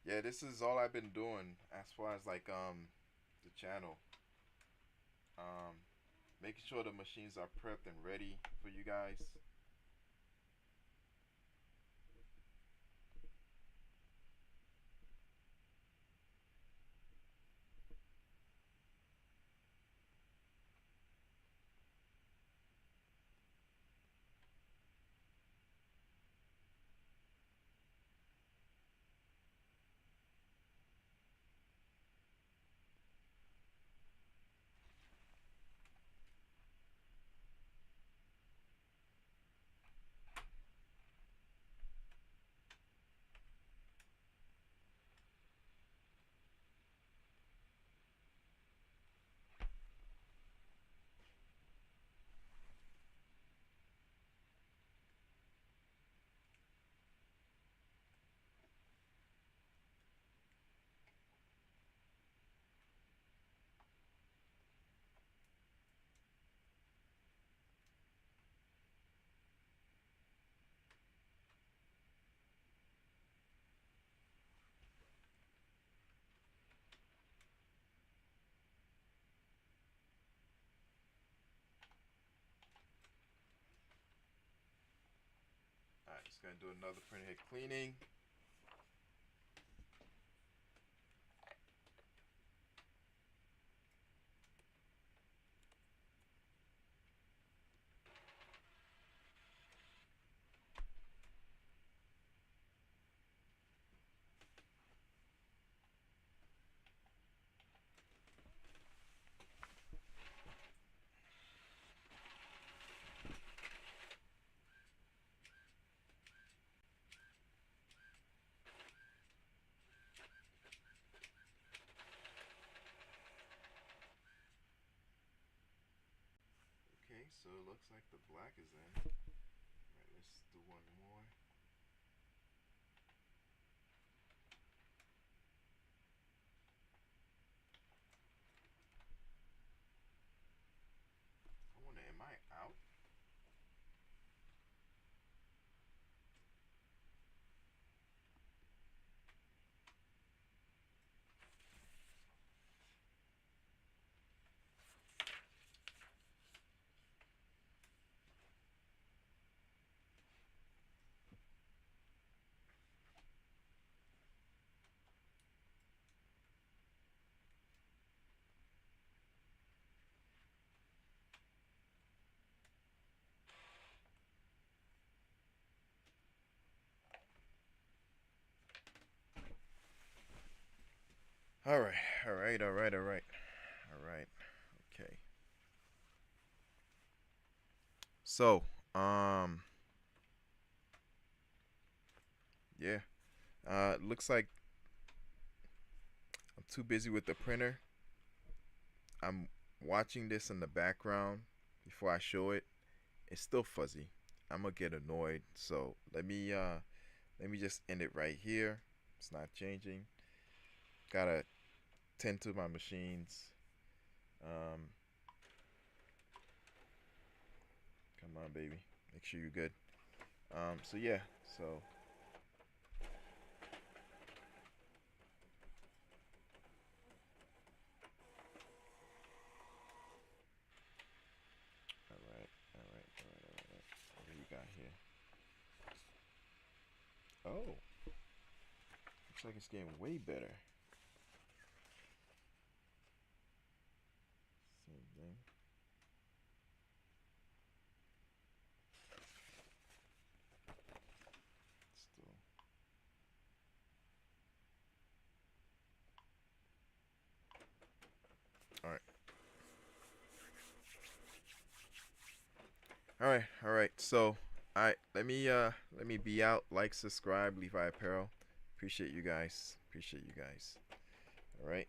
yeah, this is all I've been doing as far as like the channel. Um, Making sure the machines are prepped and ready for you guys. Alright, just gonna do another printer head cleaning. Okay, so it looks like the black is in. Alright, let's do one more. I wonder, am I out? Alright, alright, alright, alright. Alright. Okay. So, yeah. Looks like I'm too busy with the printer. I'm watching this in the background before I show it. It's still fuzzy. I'm gonna get annoyed. So let me just end it right here. It's not changing. Gotta tend to my machines. Come on, baby. Make sure you're good. So yeah. So. Alright, alright, alright, alright. What do you got here? Oh. Looks like it's getting way better. Same thing. Still. Alright. Alright. So let me be out. Like, subscribe, Levi Apparel. Appreciate you guys. Alright.